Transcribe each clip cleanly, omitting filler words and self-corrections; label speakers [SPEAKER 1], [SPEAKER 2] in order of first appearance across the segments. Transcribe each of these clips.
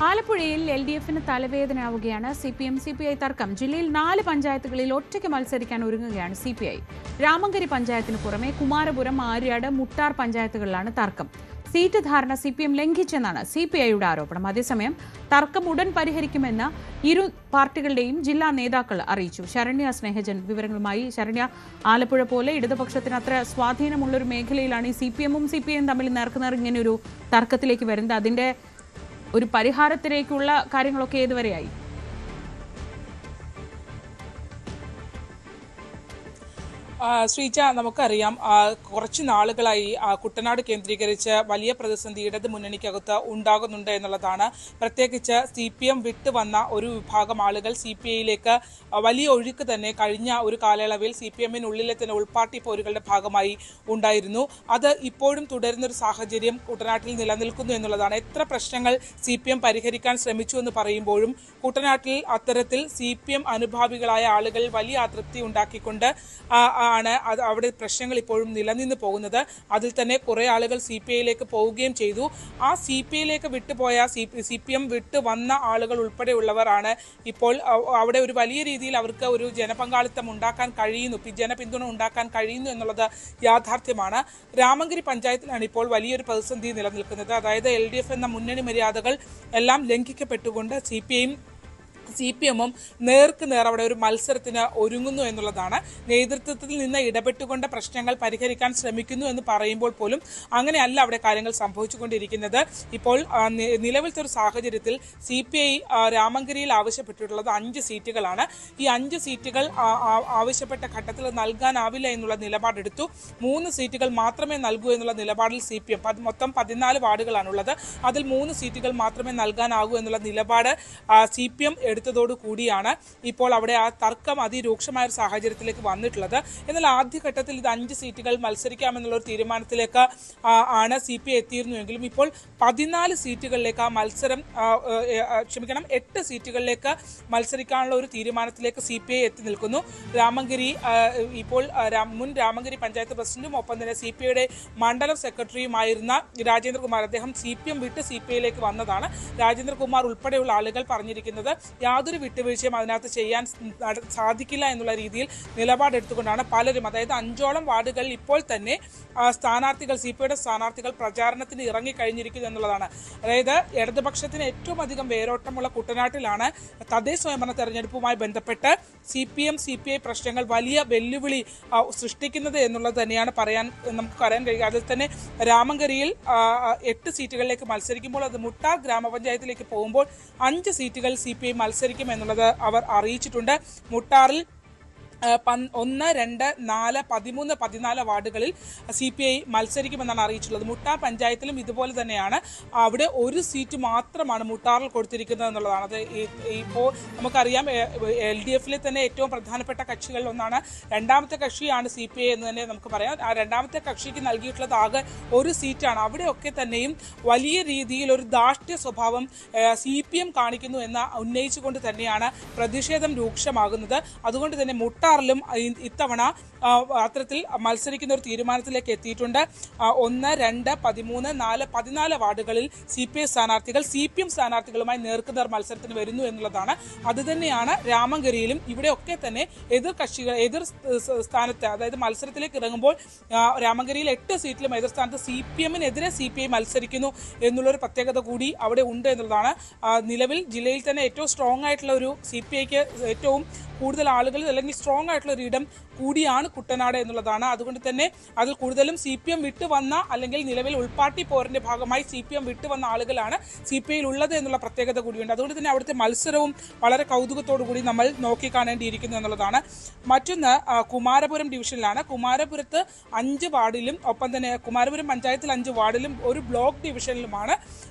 [SPEAKER 1] ആലപ്പുഴയിൽ LDFന് തലവേദനയാവുകയാണ്. CPM CPI തർക്കം. ജില്ലയിൽ 4 പഞ്ചായത്തുകളിൽ ഒറ്റയ്ക്ക് മത്സരിക്കാൻ ഒരുങ്ങുകയാണ് CPI. രാമങ്കരി പഞ്ചായത്തിന് പുറമെ കുമാരപുരം, ആര്യാട്, മുട്ടാർ പഞ്ചായത്തുകളിലാണ് തർക്കം. സീറ്റ് ധാരണ CPM ലംഘിച്ചെന്നാണ് CPIയുടെ ആരോപണം. അതേസമയം തർക്കം ഉടൻ പരിഹരിക്കുമെന്ന് ഇരു പാർട്ടികളുടെയും ജില്ലാ നേതാക്കൾ അറിയിച്ചു. ശരണ്യ സ്നേഹജൻ വിവരങ്ങളുമായി. ശരണ്യ, ആലപ്പുഴ പോലെ ഇടതുപക്ഷത്തിന് അത്ര സ്വാധീനമുള്ളൊരു മേഖലയിലാണ് ഈ CPMഉം CPIയും തമ്മിൽ നേർക്കുനേർ ഇങ്ങനെ ഒരു തർക്കത്തിലേക്ക് വരുന്നത്. അതിന്റെ ഒരു പരിഹാരത്തിലേക്കുള്ള കാര്യങ്ങളൊക്കെ ഏതുവരെയായി?
[SPEAKER 2] ശ്രീജ, നമുക്കറിയാം കുറച്ച് നാളുകളായി കുട്ടനാട് കേന്ദ്രീകരിച്ച് വലിയ പ്രതിസന്ധി ഇടത് മുന്നണിക്കകത്ത് ഉണ്ടാകുന്നുണ്ട് എന്നുള്ളതാണ്. പ്രത്യേകിച്ച് CPM വിട്ടു വന്ന ഒരു വിഭാഗം ആളുകൾ CPIയിലേക്ക് വലിയ ഒഴുക്ക് തന്നെ കഴിഞ്ഞ ഒരു കാലയളവിൽ CPMനുള്ളിലെ തന്നെ ഉൾപാർട്ടി പോരുകളുടെ ഭാഗമായി ഉണ്ടായിരുന്നു. അത് ഇപ്പോഴും തുടരുന്നൊരു സാഹചര്യം കുട്ടനാട്ടിൽ നിലനിൽക്കുന്നു എന്നുള്ളതാണ്. എത്ര പ്രശ്നങ്ങൾ CPM പരിഹരിക്കാൻ ശ്രമിച്ചു എന്ന് പറയുമ്പോഴും കുട്ടനാട്ടിൽ അത്തരത്തിൽ CPM അനുഭാവികളായ ആളുകൾ വലിയ അതൃപ്തി ഉണ്ടാക്കിക്കൊണ്ട് ആണ് അവിടെ പ്രശ്നങ്ങൾ ഇപ്പോഴും നിലനിന്ന് പോകുന്നത്. അതിൽ തന്നെ കുറേ ആളുകൾ CPIയിലേക്ക് പോവുകയും ചെയ്തു. ആ CPIയിലേക്ക് വിട്ടുപോയ CPM വിട്ടു വന്ന ആളുകൾ ഉൾപ്പെടെയുള്ളവരാണ് ഇപ്പോൾ അവിടെ ഒരു വലിയ രീതിയിൽ അവർക്ക് ഒരു ജനപങ്കാളിത്തം ഉണ്ടാക്കാൻ കഴിയുന്നു, ജനപിന്തുണ ഉണ്ടാക്കാൻ കഴിയുന്നു എന്നുള്ളത് യാഥാർത്ഥ്യമാണ്. രാമങ്കരി പഞ്ചായത്തിലാണ് ഇപ്പോൾ വലിയൊരു പ്രതിസന്ധി നിലനിൽക്കുന്നത്. അതായത് LDF എന്ന മുന്നണി മര്യാദകൾ എല്ലാം ലംഘിക്കപ്പെട്ടുകൊണ്ട് CPMഉം നേർക്ക് നേർ അവിടെ ഒരു മത്സരത്തിന് ഒരുങ്ങുന്നു എന്നുള്ളതാണ്. നേതൃത്വത്തിൽ നിന്ന് ഇടപെട്ടുകൊണ്ട് പ്രശ്നങ്ങൾ പരിഹരിക്കാൻ ശ്രമിക്കുന്നു എന്ന് പറയുമ്പോൾ പോലും അങ്ങനെയല്ല അവിടെ കാര്യങ്ങൾ സംഭവിച്ചുകൊണ്ടിരിക്കുന്നത്. ഇപ്പോൾ നിലവിലത്തെ ഒരു സാഹചര്യത്തിൽ CPI രാമങ്കരിയിൽ ആവശ്യപ്പെട്ടിട്ടുള്ളത് 5 സീറ്റുകളാണ്. ഈ 5 സീറ്റുകൾ ആവശ്യപ്പെട്ട ഘട്ടത്തിൽ നൽകാനാവില്ല എന്നുള്ള നിലപാടെടുത്തു. 3 സീറ്റുകൾ മാത്രമേ നൽകൂ എന്നുള്ള നിലപാടിൽ CPM, മൊത്തം 14 വാർഡുകളാണുള്ളത്, അതിൽ 3 സീറ്റുകൾ മാത്രമേ നൽകാനാകൂ എന്നുള്ള നിലപാട് CPM ത്തോടുകൂടിയാണ് ഇപ്പോൾ അവിടെ ആ തർക്കം അതിരൂക്ഷമായ ഒരു സാഹചര്യത്തിലേക്ക് വന്നിട്ടുള്ളത്. എന്നാൽ ആദ്യഘട്ടത്തിൽ ഇത് 5 സീറ്റുകൾ മത്സരിക്കാമെന്നുള്ള ഒരു തീരുമാനത്തിലേക്ക് ആണ് CPI എത്തിയിരുന്നുവെങ്കിലും ഇപ്പോൾ 14 സീറ്റുകളിലേക്ക് ആ മത്സരം 8 സീറ്റുകളിലേക്ക് മത്സരിക്കാനുള്ള ഒരു തീരുമാനത്തിലേക്ക് CPI എത്തി നിൽക്കുന്നു. രാമങ്കരി ഇപ്പോൾ മുൻ രാമങ്കരി പഞ്ചായത്ത് പ്രസിഡന്റും ഒപ്പം തന്നെ CPIയുടെ മണ്ഡലം സെക്രട്ടറിയുമായിരുന്ന രാജേന്ദ്രകുമാർ, അദ്ദേഹം CPM വിട്ട് CPIയിലേക്ക് വന്നതാണ്. രാജേന്ദ്രകുമാർ ഉൾപ്പെടെയുള്ള ആളുകൾ പറഞ്ഞിരിക്കുന്നത് യാതൊരു വിട്ടുവീഴ്ചയും അതിനകത്ത് ചെയ്യാൻ സാധിക്കില്ല എന്നുള്ള രീതിയിൽ നിലപാടെടുത്തുകൊണ്ടാണ് പലരും, അതായത് 5ഓളം വാർഡുകളിൽ ഇപ്പോൾ തന്നെ സ്ഥാനാർത്ഥികൾ, CPIയുടെ സ്ഥാനാർത്ഥികൾ പ്രചാരണത്തിന് ഇറങ്ങിക്കഴിഞ്ഞിരിക്കുന്നു എന്നുള്ളതാണ്. അതായത് ഇടതുപക്ഷത്തിന് ഏറ്റവും അധികം വേരോട്ടമുള്ള കുട്ടനാട്ടിലാണ് തദ്ദേശ സ്വയംഭരണ തെരഞ്ഞെടുപ്പുമായി ബന്ധപ്പെട്ട് CPI പ്രശ്നങ്ങൾ വലിയ വെല്ലുവിളി സൃഷ്ടിക്കുന്നത് എന്നുള്ളത് തന്നെയാണ് നമുക്ക് പറയാൻ കഴിയുക. അതിൽ തന്നെ രാമങ്കരിയിൽ 8 സീറ്റുകളിലേക്ക് മത്സരിക്കുമ്പോൾ അത് മുട്ടാർ ഗ്രാമപഞ്ചായത്തിലേക്ക് പോകുമ്പോൾ 5 സീറ്റുകൾ CPI മത്സരിക്കുമെന്നുള്ളത് അവർ അറിയിച്ചിട്ടുണ്ട്. മുട്ടാറിൽ 1, 2, 4, 13, 14 വാർഡുകളിൽ CPI മത്സരിക്കുമെന്നാണ് അറിയിച്ചിട്ടുള്ളത്. മുട്ടാർ പഞ്ചായത്തിലും ഇതുപോലെ തന്നെയാണ്. അവിടെ ഒരു സീറ്റ് മാത്രമാണ് മുട്ടാറിൽ കൊടുത്തിരിക്കുന്നത് എന്നുള്ളതാണ്. അത് ഇപ്പോൾ നമുക്കറിയാം LDFലെ തന്നെ ഏറ്റവും പ്രധാനപ്പെട്ട കക്ഷികളിൽ ഒന്നാണ്. രണ്ടാമത്തെ കക്ഷിയാണ് CPI എന്ന് തന്നെ നമുക്ക് പറയാം. ആ രണ്ടാമത്തെ കക്ഷിക്ക് നൽകിയിട്ടുള്ളത് ആകെ ഒരു സീറ്റാണ്. അവിടെയൊക്കെ തന്നെയും വലിയ രീതിയിൽ ഒരു ധാർഷ്ട്യ സ്വഭാവം CPM കാണിക്കുന്നു എന്ന് ഉന്നയിച്ചുകൊണ്ട് തന്നെയാണ് പ്രതിഷേധം രൂക്ഷമാകുന്നത്. അതുകൊണ്ട് തന്നെ മുട്ടാറിലും ഇത്തവണ അത്തരത്തിൽ മത്സരിക്കുന്ന ഒരു തീരുമാനത്തിലേക്ക് എത്തിയിട്ടുണ്ട്. 1, 2, 13, 4, 14 വാർഡുകളിൽ CPI സ്ഥാനാർത്ഥികൾ CPM സ്ഥാനാർത്ഥികളുമായി നേർക്കുനേർ മത്സരത്തിന് വരുന്നു എന്നുള്ളതാണ്. അതുതന്നെയാണ് രാമങ്കരിയിലും. ഇവിടെയൊക്കെ തന്നെ എതിർ സ്ഥാനത്ത്, അതായത് മത്സരത്തിലേക്ക് ഇറങ്ങുമ്പോൾ രാമങ്കരിയിൽ 8 സീറ്റിലും എതിർ സ്ഥാനത്ത് CPMനെതിരെ CPI മത്സരിക്കുന്നു എന്നുള്ളൊരു പ്രത്യേകത കൂടി അവിടെ ഉണ്ട് എന്നുള്ളതാണ്. നിലവിൽ ജില്ലയിൽ തന്നെ ഏറ്റവും സ്ട്രോങ് ആയിട്ടുള്ള ഒരു CPIക്ക് ഏറ്റവും കൂടുതൽ ആളുകൾ അല്ലെങ്കിൽ സ്ട്രോങ് ആയിട്ടുള്ള ഒരു ഇടം കൂടിയാണ് കുട്ടനാട് എന്നുള്ളതാണ്. അതുകൊണ്ട് തന്നെ അതിൽ കൂടുതലും CPM വിട്ടുവന്ന അല്ലെങ്കിൽ നിലവിൽ ഉൾപാർട്ടി പോരിന്റെ ഭാഗമായി CPM വിട്ടുവന്ന ആളുകളാണ് CPIയിൽ ഉള്ളത് എന്നുള്ള പ്രത്യേകത കൂടിയുണ്ട്. അതുകൊണ്ട് തന്നെ അവിടുത്തെ മത്സരവും വളരെ കൗതുകത്തോടു കൂടി നമ്മൾ നോക്കിക്കാണേണ്ടിയിരിക്കുന്നു എന്നുള്ളതാണ്. മറ്റൊന്ന് കുമാരപുരം ഡിവിഷനിലാണ്. കുമാരപുരത്ത് 5 വാർഡിലും ഒപ്പം തന്നെ കുമാരപുരം പഞ്ചായത്തിൽ 5 വാർഡിലും ഒരു ബ്ലോക്ക് ഡിവിഷനിലുമാണ്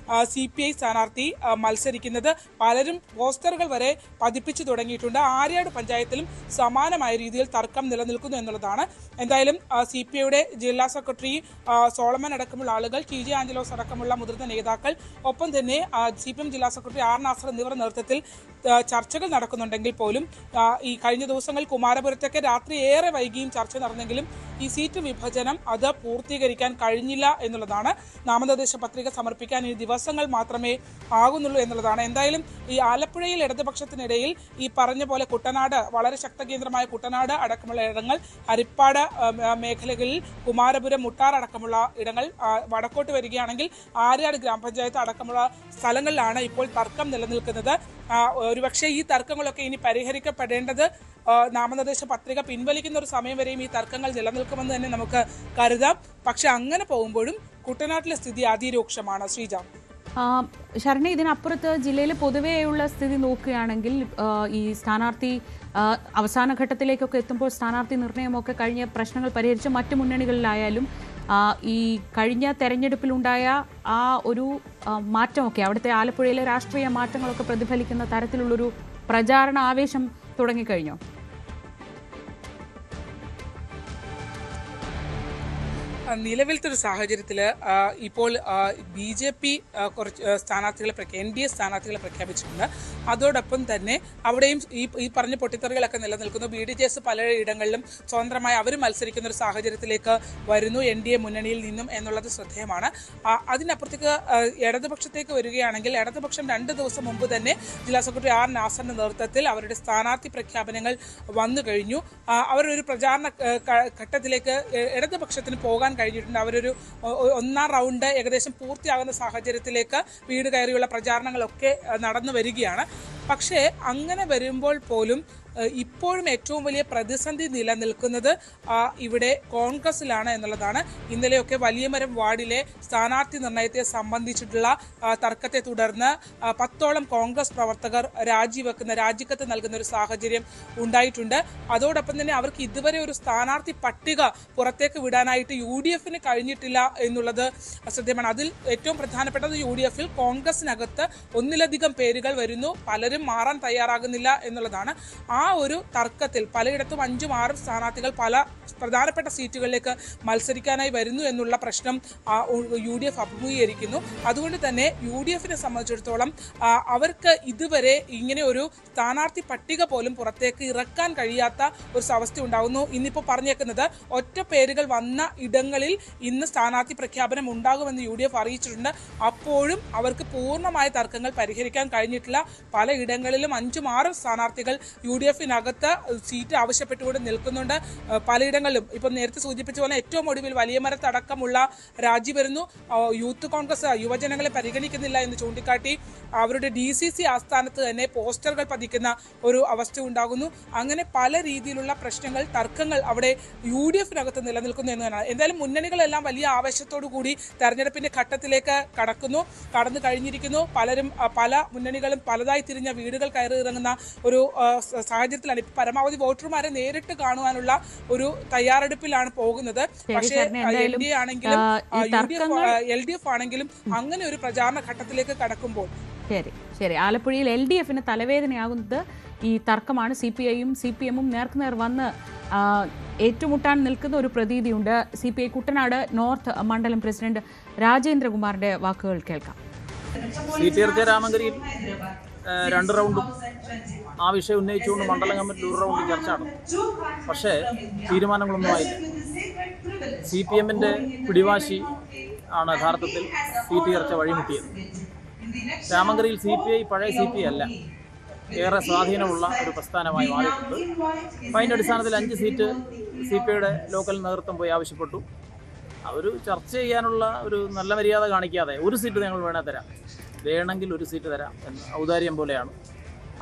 [SPEAKER 2] CPI സ്ഥാനാർത്ഥി മത്സരിക്കുന്നത്. പലരും പോസ്റ്ററുകൾ വരെ പതിപ്പിച്ചു തുടങ്ങിയിട്ടുണ്ട്. ആര്യാട് പഞ്ചായത്തിലും സമാനമായ രീതിയിൽ തർക്കം നിലനിൽക്കുന്നു എന്നുള്ളതാണ്. എന്തായാലും CPIയുടെ ജില്ലാ സെക്രട്ടറി സോളമൻ അടക്കമുള്ള ആളുകൾ, TJ ആഞ്ചലോസ് അടക്കമുള്ള മുതിർന്ന നേതാക്കൾ, ഒപ്പം തന്നെ CPM ജില്ലാ സെക്രട്ടറി R നാസർ എന്നിവരുടെ നേതൃത്വത്തിൽ ചർച്ചകൾ നടക്കുന്നുണ്ടെങ്കിൽ പോലും ഈ കഴിഞ്ഞ ദിവസങ്ങൾ കുമാരപുരത്തൊക്കെ രാത്രി ഏറെ വൈകിയും ചർച്ച നടന്നെങ്കിലും ഈ സീറ്റ് വിഭജനം അത് പൂർത്തീകരിക്കാൻ കഴിഞ്ഞില്ല എന്നുള്ളതാണ്. നാമനിർദ്ദേശ പത്രിക സമർപ്പിക്കാൻ ഈ ദിവസങ്ങൾ മാത്രമേ ആകുന്നുള്ളൂ എന്നുള്ളതാണ്. എന്തായാലും ഈ ആലപ്പുഴയിൽ ഇടതുപക്ഷത്തിനിടയിൽ ഈ പറഞ്ഞ പോലെ കുട്ടനാട്, വളരെ ശക്തകേന്ദ്രമായ കുട്ടനാട് അടക്കമുള്ള ഇടങ്ങൾ, ഹരിപ്പാട് മേഖലകളിൽ കുമാരപുരം, മുട്ടാർ അടക്കമുള്ള ഇടങ്ങൾ, വടക്കോട്ട് വരികയാണെങ്കിൽ ആര്യാട് ഗ്രാമപഞ്ചായത്ത് അടക്കമുള്ള സ്ഥലങ്ങളിലാണ് ഇപ്പോൾ തർക്കം നിലനിൽക്കുന്നത്. ഒരുപക്ഷെ ഈ തർക്കങ്ങളൊക്കെ ഇനി പരിഹരിക്കപ്പെടേണ്ടത് നാമനിർദ്ദേശ പത്രിക പിൻവലിക്കുന്ന ഒരു സമയം വരെയും ഈ തർക്കങ്ങൾ നിലനിൽക്കുമെന്ന് തന്നെ നമുക്ക് കരുതാം. പക്ഷെ അങ്ങനെ പോകുമ്പോഴും കുട്ടനാട്ടിലെ സ്ഥിതി അതിരൂക്ഷമാണ്. ശ്രീജ,
[SPEAKER 1] ശരണ, ഇതിനപ്പുറത്ത് ജില്ലയിൽ പൊതുവെയുള്ള സ്ഥിതി നോക്കുകയാണെങ്കിൽ ഈ സ്ഥാനാർത്ഥി അവസാന ഘട്ടത്തിലേക്കൊക്കെ എത്തുമ്പോൾ സ്ഥാനാർത്ഥി നിർണയമൊക്കെ കഴിഞ്ഞ പ്രശ്നങ്ങൾ പരിഹരിച്ച് മറ്റു മുന്നണികളിലായാലും ഈ കഴിഞ്ഞ തെരഞ്ഞെടുപ്പിലുണ്ടായ ആ ഒരു മാറ്റമൊക്കെ, അവിടുത്തെ ആലപ്പുഴയിലെ രാഷ്ട്രീയ മാറ്റങ്ങളൊക്കെ പ്രതിഫലിക്കുന്ന തരത്തിലുള്ളൊരു പ്രചാരണ ആവേശം തുടങ്ങിക്കഴിഞ്ഞോ?
[SPEAKER 2] നിലവിലത്തെ ഒരു സാഹചര്യത്തിൽ ഇപ്പോൾ BJP കുറച്ച് സ്ഥാനാർത്ഥികളെ NDA സ്ഥാനാർത്ഥികളെ പ്രഖ്യാപിച്ചിട്ടുണ്ട്. അതോടൊപ്പം തന്നെ അവിടെയും ഈ പറഞ്ഞ പൊട്ടിത്തെറികളൊക്കെ നിലനിൽക്കുന്നു. BDJS പലയിടങ്ങളിലും സ്വതന്ത്രമായി അവർ മത്സരിക്കുന്ന ഒരു സാഹചര്യത്തിലേക്ക് വരുന്നു NDA മുന്നണിയിൽ നിന്നും എന്നുള്ളത് ശ്രദ്ധേയമാണ്. അതിനപ്പുറത്തേക്ക് ഇടതുപക്ഷത്തേക്ക് വരികയാണെങ്കിൽ ഇടതുപക്ഷം 2 ദിവസം മുമ്പ് തന്നെ ജില്ലാ സെക്രട്ടറി R. നാസറിന്റെ നേതൃത്വത്തിൽ അവരുടെ സ്ഥാനാർത്ഥി പ്രഖ്യാപനങ്ങൾ വന്നു കഴിഞ്ഞു. അവരൊരു പ്രചാരണ ഘട്ടത്തിലേക്ക് ഇടതുപക്ഷത്തിന് പോകാൻ കഴിഞ്ഞിട്ടുണ്ട്. അവരൊരു 1ാം റൗണ്ട് ഏകദേശം പൂർത്തിയാകുന്ന സാഹചര്യത്തിലേക്ക് വീട് കയറിയുള്ള പ്രചാരണങ്ങളൊക്കെ നടന്നു വരികയാണ്. പക്ഷേ അങ്ങനെ വരുമ്പോൾ പോലും ഇപ്പോഴും ഏറ്റവും വലിയ പ്രതിസന്ധി നിലനിൽക്കുന്നത് ഇവിടെ കോൺഗ്രസിലാണ് എന്നുള്ളതാണ്. ഇന്നലെയൊക്കെ വലിയമരം വാർഡിലെ സ്ഥാനാർത്ഥി നിർണയത്തെ സംബന്ധിച്ചിട്ടുള്ള തർക്കത്തെ തുടർന്ന് 10ഓളം കോൺഗ്രസ് പ്രവർത്തകർ രാജിക്കത്ത് നൽകുന്ന ഒരു സാഹചര്യം ഉണ്ടായിട്ടുണ്ട്. അതോടൊപ്പം തന്നെ അവർക്ക് ഇതുവരെ ഒരു സ്ഥാനാർത്ഥി പട്ടിക പുറത്തേക്ക് വിടാനായിട്ട് UDFന് കഴിഞ്ഞിട്ടില്ല എന്നുള്ളത് ശ്രദ്ധേയമാണ്. അതിൽ ഏറ്റവും പ്രധാനപ്പെട്ടത് UDFൽ കോൺഗ്രസിനകത്ത് ഒന്നിലധികം പേരുകൾ വരുന്നു, പലരും മാറാൻ തയ്യാറാകുന്നില്ല എന്നുള്ളതാണ്. ആ ഒരു തർക്കത്തിൽ പലയിടത്തും 5ഉം 6ഉം സ്ഥാനാർത്ഥികൾ പല പ്രധാനപ്പെട്ട സീറ്റുകളിലേക്ക് മത്സരിക്കാനായി വരുന്നു എന്നുള്ള പ്രശ്നം UDF അഭിമുഖീകരിക്കുന്നു. അതുകൊണ്ട് തന്നെ UDFനെ സംബന്ധിച്ചിടത്തോളം അവർക്ക് ഇതുവരെ ഇങ്ങനെ ഒരു സ്ഥാനാർത്ഥി പട്ടിക പോലും പുറത്തേക്ക് ഇറക്കാൻ കഴിയാത്ത ഒരു അവസ്ഥ ഉണ്ടാകുന്നു. ഇന്നിപ്പോൾ പറഞ്ഞേക്കുന്നത് ഒറ്റ പേരുകൾ വന്ന ഇടങ്ങളിൽ ഇന്ന് സ്ഥാനാർത്ഥി പ്രഖ്യാപനം ഉണ്ടാകുമെന്ന് UDF അറിയിച്ചിട്ടുണ്ട്. അപ്പോഴും അവർക്ക് പൂർണ്ണമായ തർക്കങ്ങൾ പരിഹരിക്കാൻ കഴിഞ്ഞിട്ടില്ല. പല ഇടങ്ങളിലും 5ഉം 6ഉം സ്ഥാനാർത്ഥികൾ UDFനകത്ത് സീറ്റ് ആവശ്യപ്പെട്ടുകൊണ്ട് നിൽക്കുന്നുണ്ട്. പലയിടങ്ങളിലും ഇപ്പം നേരത്തെ സൂചിപ്പിച്ച പോലെ ഏറ്റവും ഒടുവിൽ വലിയമരത്തടക്കമുള്ള രാജി വരുന്നു. യൂത്ത് കോൺഗ്രസ് യുവജനങ്ങളെ പരിഗണിക്കുന്നില്ല എന്ന് ചൂണ്ടിക്കാട്ടി അവരുടെ DCC ആസ്ഥാനത്ത് തന്നെ പോസ്റ്ററുകൾ പതിക്കുന്ന ഒരു അവസ്ഥ ഉണ്ടാകുന്നു. അങ്ങനെ പല രീതിയിലുള്ള പ്രശ്നങ്ങൾ, തർക്കങ്ങൾ അവിടെ UDFനകത്ത് നിലനിൽക്കുന്നു എന്നതാണ്. എന്തായാലും മുന്നണികളെല്ലാം വലിയ ആവേശത്തോടു കൂടി തെരഞ്ഞെടുപ്പിന്റെ ഘട്ടത്തിലേക്ക് കടന്നു കഴിഞ്ഞിരിക്കുന്നു. പല മുന്നണികളും പലതായി തിരിഞ്ഞ വീടുകൾ കയറി ഇറങ്ങുന്ന ഒരു സാഹചര്യത്തിലാണ്. ഇപ്പൊ പരമാവധി വോട്ടർമാരെ നേരിട്ട് കാണുവാനുള്ള ഒരു തയ്യാറെടുപ്പിലാണ് പോകുന്നത്. പക്ഷേ NDA ആണെങ്കിലും LDF ആണെങ്കിലും അങ്ങനെ ഒരു പ്രചാരണ ഘട്ടത്തിലേക്ക് കടക്കുമ്പോൾ
[SPEAKER 1] ശരി ആലപ്പുഴയിൽ LDFന് തലവേദനയാകുന്നത് ഈ തർക്കമാണ്. CPIയും CPMും നേർക്കുനേർ വന്ന് ഏറ്റുമുട്ടാൻ നിൽക്കുന്ന ഒരു പ്രതീതിയുണ്ട്. CPI കുട്ടനാട് നോർത്ത് മണ്ഡലം പ്രസിഡന്റ് രാജേന്ദ്രകുമാറിന്റെ വാക്കുകൾ കേൾക്കാം.
[SPEAKER 3] രാമങ്കരിയിൽ 2 റൗണ്ടും ആ വിഷയം ഉന്നയിച്ചുകൊണ്ട് മണ്ഡലം കമ്മിറ്റി 1 റൗണ്ട് ചർച്ച നടന്നു. പക്ഷേ തീരുമാനങ്ങളൊന്നും ആയില്ല. CPMന്റെ പിടിവാശി ആണ് യഥാർത്ഥത്തിൽ സീറ്റ് ചർച്ച വഴിമുട്ടിയത്. രാമങ്കരിയിൽ CPI പഴയ CPI അല്ല, ഏറെ സ്വാധീനമുള്ള ഒരു പ്രസ്ഥാനമായി മാറിയിട്ടുണ്ട്. അതിൻ്റെ അടിസ്ഥാനത്തിൽ 5 സീറ്റ് CPIയുടെ ലോക്കൽ നേതൃത്വം പോയി ആവശ്യപ്പെട്ടു. അവർ ചർച്ച ചെയ്യാനുള്ള ഒരു നല്ല മര്യാദ കാണിക്കാതെ 1 സീറ്റ് ഞങ്ങൾ വേണമെങ്കിൽ 1 സീറ്റ് തരാം എന്ന് ഔദാര്യം പോലെയാണ്.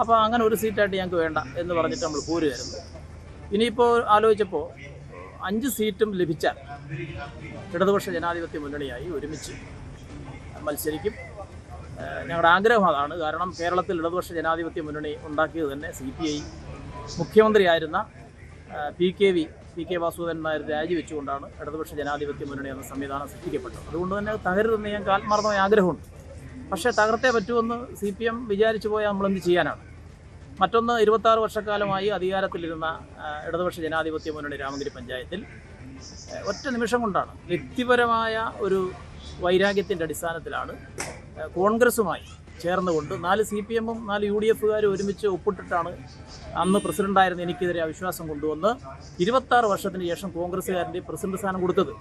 [SPEAKER 3] അപ്പോൾ അങ്ങനെ 1 സീറ്റായിട്ട് ഞങ്ങൾക്ക് വേണ്ട എന്ന് പറഞ്ഞിട്ട് നമ്മൾ പോരുമായിരുന്നു. ഇനിയിപ്പോൾ ആലോചിച്ചപ്പോൾ 5 സീറ്റും ലഭിച്ചാൽ ഇടതുപക്ഷ ജനാധിപത്യ മുന്നണിയായി ഒരുമിച്ച് മത്സരിക്കും. ഞങ്ങളുടെ ആഗ്രഹം അതാണ്. കാരണം കേരളത്തിൽ ഇടതുപക്ഷ ജനാധിപത്യ മുന്നണി ഉണ്ടാക്കിയത് തന്നെ CPI മുഖ്യമന്ത്രിയായിരുന്ന PK വാസുദേവൻ നായർ രാജിവെച്ചുകൊണ്ടാണ് ഇടതുപക്ഷ ജനാധിപത്യ മുന്നണി എന്ന സംവിധാനം സൃഷ്ടിക്കപ്പെട്ടത്. അതുകൊണ്ട് തന്നെ തകരുതെന്ന് ഞങ്ങൾക്ക് ആത്മാർത്ഥമായ ആഗ്രഹമുണ്ട്. പക്ഷേ തകർത്തേ പറ്റുമെന്ന് CPM വിചാരിച്ചു പോയാൽ നമ്മളെന്ത് ചെയ്യാനാണ്? മറ്റൊന്ന്, 26 വർഷക്കാലമായി അധികാരത്തിലിരുന്ന ഇടതുപക്ഷ ജനാധിപത്യ മുന്നണി രാമങ്കരി പഞ്ചായത്തിൽ ഒറ്റ നിമിഷം കൊണ്ടാണ് വ്യക്തിപരമായ ഒരു വൈരാഗ്യത്തിൻ്റെ അടിസ്ഥാനത്തിലാണ് കോൺഗ്രസുമായി ചേർന്നുകൊണ്ട് 4 CPM-ഉം 4 UDF-കാരും ഒരുമിച്ച് ഒപ്പിട്ടിട്ടാണ് അന്ന് പ്രസിഡൻ്റായിരുന്ന എനിക്കെതിരെ അവിശ്വാസം കൊണ്ടുവന്ന് 26 വർഷത്തിന് ശേഷം കോൺഗ്രസ്സുകാരൻ്റെ പ്രസിഡന്റ് സ്ഥാനം കൊടുത്തത്.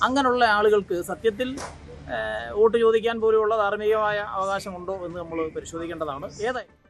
[SPEAKER 3] അങ്ങനെയുള്ള ആളുകൾക്ക് സത്യത്തിൽ വോട്ട് ചോദിക്കാൻ പോലെയുള്ള ധാർമ്മികമായ അവകാശമുണ്ടോ എന്ന് നമ്മൾ പരിശോധിക്കേണ്ടതാണ്. ഏതായാലും